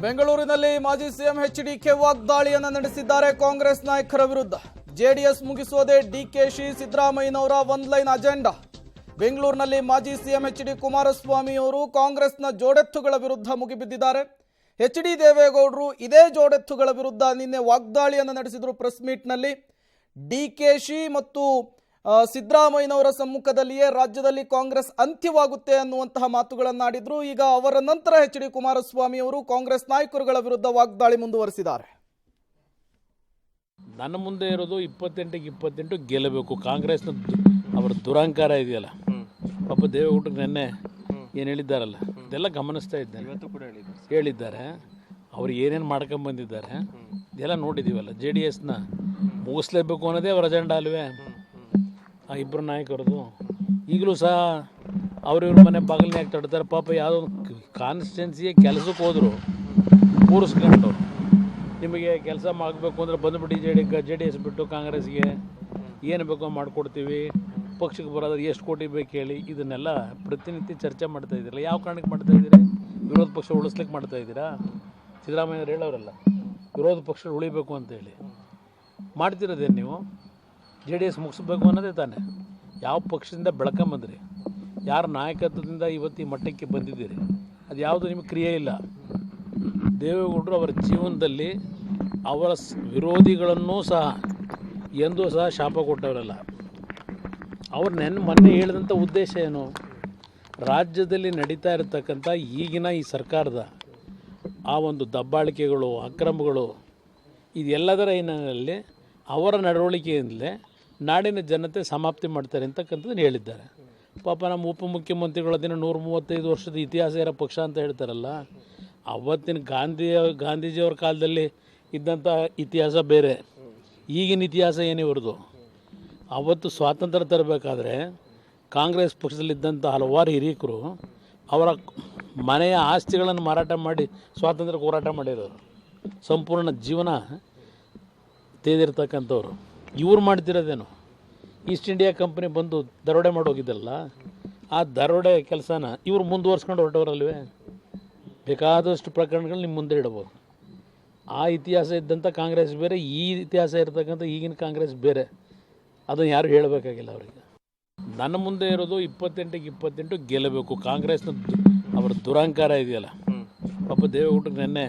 ಬೆಂಗಳೂರಿನಲ್ಲಿ ಮಾಜಿ CM HDK ವಾಗ್ದಾಳಿಯನ್ನು ನಡೆಸಿದ್ದಾರೆ ಕಾಂಗ್ರೆಸ್ ನಾಯಕರ ವಿರುದ್ಧ. ಜೆಡಿಎಸ್ ಮುಗಿಸುವುದೇ ಡಿಕೆಶಿ ಸಿದ್ದರಾಮಯ್ಯನವರ ಒನ್ ಲೈನ್ ಅಜೆಂಡಾ. ಬೆಂಗಳೂರಿನಲ್ಲಿ ಮಾಜಿ ಸಿಎಂ ಎಚ್ಡಿ ಕುಮಾರಸ್ವಾಮಿ ಅವರು ಕಾಂಗ್ರೆಸ್ನ ಜೋಡೆತ್ತುಗಳ ವಿರುದ್ಧ ಮುಗಿಬಿದ್ದಿದ್ದಾರೆ. ಎಚ್ಡಿ ದೇವೇಗೌಡರು ಇದೇ ಜೋಡೆತ್ತುಗಳ ವಿರುದ್ಧ ನಿನ್ನೆ ವಾಗ್ದಾಳಿಯನ್ನು ನಡೆಸಿದರು. ಪ್ರೆಸ್ ಮೀಟ್ನಲ್ಲಿ ಡಿಕೆಶಿ ಮತ್ತು ಸಿದ್ದರಾಮಯ್ಯನವರ ಸಮ್ಮುಖದಲ್ಲಿಯೇ ರಾಜ್ಯದಲ್ಲಿ ಕಾಂಗ್ರೆಸ್ ಅಂತ್ಯವಾಗುತ್ತೆ ಅನ್ನುವಂತಹ ಮಾತುಗಳನ್ನಾಡಿದ್ರು. ಈಗ ಅವರ ನಂತರ ಎಚ್ಡಿ ಕುಮಾರಸ್ವಾಮಿ ಅವರು ಕಾಂಗ್ರೆಸ್ ನಾಯಕರುಗಳ ವಿರುದ್ಧ ವಾಗ್ದಾಳಿ ಮುಂದುವರೆಸಿದ್ದಾರೆ. ನನ್ನ ಮುಂದೆ ಇರೋದು 28ಕ್ಕೆ 28 ಗೆಲ್ಲಬೇಕು. ಕಾಂಗ್ರೆಸ್ನ ಅವರ ದುರಂಕಾರ ಇದೆಯಲ್ಲ, ಪಾಪ ದೇವೇಗೌಡರು ನೆನ್ನೆ ಏನು ಹೇಳಿದ್ದಾರಲ್ಲ, ಇದೆಲ್ಲ ಗಮನಿಸ್ತಾ ಇದ್ದೇನೆ. ಇವತ್ತು ಕೂಡ ಹೇಳಿದ್ದಾರೆ ಅವ್ರು ಏನೇನು ಮಾಡ್ಕೊಂಡು ಬಂದಿದ್ದಾರೆ ಇದೆಲ್ಲ ನೋಡಿದ್ದೀವಲ್ಲ. JDSನ ಮುಗಿಸ್ಲೇಬೇಕು ಅನ್ನೋದೇ ಅವರ ಅಜೆಂಡಾ ಅಲ್ವೇ ಆ ಇಬ್ಬರು ನಾಯಕರದು. ಈಗಲೂ ಸಹ ಅವ್ರಿವ್ರ ಮನೆ ಬಾಗಿಲನ್ನ ಯಾಕೆ ತಡ್ತಾರೆ? ಪಾಪ ಯಾವುದೋ ಕಾನ್ಸ್ಟಿಟ್ಯೂನ್ಸಿಗೆ ಕೆಲಸಕ್ಕೆ ಹೋದರು ಕೂರಿಸ್ಕೊಂಡು, ನಿಮಗೆ ಕೆಲಸ ಮಾಡಬೇಕು ಅಂದರೆ ಬಂದುಬಿಟ್ಟು JDS ಬಿಟ್ಟು ಕಾಂಗ್ರೆಸ್ಗೆ ಏನು ಬೇಕೋ ಮಾಡಿಕೊಡ್ತೀವಿ, ಪಕ್ಷಕ್ಕೆ ಬರೋದ್ರೆ ಎಷ್ಟು ಕೋಟಿ ಬೇಕು ಹೇಳಿ, ಇದನ್ನೆಲ್ಲ ಪ್ರತಿನಿತ್ಯ ಚರ್ಚೆ ಮಾಡ್ತಾ ಇದ್ದೀರಲ್ಲ. ಯಾವ ಕಾರಣಕ್ಕೆ ಮಾಡ್ತಾ ಇದ್ದೀರಿ? ವಿರೋಧ ಪಕ್ಷ ಉಳಿಸ್ಲಿಕ್ಕೆ ಮಾಡ್ತಾ ಇದ್ದೀರಾ? ಸಿದ್ದರಾಮಯ್ಯವ್ರು ಹೇಳೋರಲ್ಲ ವಿರೋಧ ಪಕ್ಷ ಉಳಿಬೇಕು ಅಂತೇಳಿ. ಮಾಡ್ತಿರೋದೇನು ನೀವು? JDS ಮುಗಿಸ್ಬೇಕು ಅನ್ನೋದೇ ತಾನೆ. ಯಾವ ಪಕ್ಷದಿಂದ ಬೆಳ್ಕೊಂಬಂದ್ರಿ, ಯಾರ ನಾಯಕತ್ವದಿಂದ ಇವತ್ತು ಈ ಮಟ್ಟಕ್ಕೆ ಬಂದಿದ್ದೀರಿ, ಅದು ಯಾವುದು ನಿಮಗೆ ಕ್ರಿಯೆ ಇಲ್ಲ. ದೇವೇಗೌಡರು ಅವರ ಜೀವನದಲ್ಲಿ ಅವರ ವಿರೋಧಿಗಳನ್ನೂ ಸಹ ಎಂದೂ ಸಹ ಶಾಪ ಕೊಟ್ಟವರಲ್ಲ. ಅವ್ರು ಮೊನ್ನೆ ಹೇಳಿದಂಥ ಉದ್ದೇಶ ಏನು? ರಾಜ್ಯದಲ್ಲಿ ನಡೀತಾ ಇರತಕ್ಕಂಥ ಈಗಿನ ಈ ಸರ್ಕಾರದ ಆ ಒಂದು ದಬ್ಬಾಳಿಕೆಗಳು, ಅಕ್ರಮಗಳು, ಇದೆಲ್ಲದರ ಹಿನ್ನೆಲೆಯಲ್ಲಿ ಅವರ ನಡವಳಿಕೆಯಿಂದಲೇ ನಾಡಿನ ಜನತೆ ಸಮಾಪ್ತಿ ಮಾಡ್ತಾರೆ ಅಂತಕ್ಕಂಥದ್ದನ್ನು ಹೇಳಿದ್ದಾರೆ. ಪಾಪ ನಮ್ಮ ಉಪಮುಖ್ಯಮಂತ್ರಿಗಳು ಅದನ್ನು 135 ವರ್ಷದ ಇತಿಹಾಸ ಇರೋ ಪಕ್ಷ ಅಂತ ಹೇಳ್ತಾರಲ್ಲ. ಅವತ್ತಿನ ಗಾಂಧೀಜಿಯವ್ರ ಕಾಲದಲ್ಲಿ ಇದ್ದಂಥ ಇತಿಹಾಸ ಬೇರೆ, ಈಗಿನ ಇತಿಹಾಸ ಏನಿವರದು. ಅವತ್ತು ಸ್ವಾತಂತ್ರ್ಯ ತರಬೇಕಾದ್ರೆ ಕಾಂಗ್ರೆಸ್ ಪಕ್ಷದಲ್ಲಿದ್ದಂಥ ಹಲವಾರು ಹಿರಿಯಕರು ಅವರ ಮನೆಯ ಆಸ್ತಿಗಳನ್ನು ಮಾರಾಟ ಮಾಡಿ ಸ್ವಾತಂತ್ರ್ಯಕ್ಕೆ ಹೋರಾಟ ಮಾಡಿರೋರು, ಸಂಪೂರ್ಣ ಜೀವನ ತೆಗೆದಿರ್ತಕ್ಕಂಥವ್ರು. ಇವ್ರು ಮಾಡ್ತಿರೋದೇನು? ಈಸ್ಟ್ ಇಂಡಿಯಾ ಕಂಪ್ನಿ ಬಂದು ದರೋಡೆ ಮಾಡೋಗಿದ್ದಲ್ಲ, ಆ ದರೋಡೆ ಕೆಲಸನ ಇವ್ರು ಮುಂದುವರ್ಸ್ಕೊಂಡು ಹೊರಟವರಲ್ವೇ. ಬೇಕಾದಷ್ಟು ಪ್ರಕರಣಗಳು ನಿಮ್ಮ ಮುಂದೆ ಇಡ್ಬೋದು. ಆ ಇತಿಹಾಸ ಇದ್ದಂಥ ಕಾಂಗ್ರೆಸ್ ಬೇರೆ, ಈ ಇತಿಹಾಸ ಇರತಕ್ಕಂಥ ಈಗಿನ ಕಾಂಗ್ರೆಸ್ ಬೇರೆ. ಅದನ್ನು ಯಾರು ಹೇಳಬೇಕಾಗಿಲ್ಲ ಅವರಿಗೆ. ನನ್ನ ಮುಂದೆ ಇರೋದು 28ಕ್ಕೆ 28 ಗೆಲ್ಲಬೇಕು. ಕಾಂಗ್ರೆಸ್ನ ಅವರ ದುರಂಕಾರ ಇದೆಯಲ್ಲ, ಪಾಪ ದೇವೇಗೌಡರು ನೆನ್ನೆ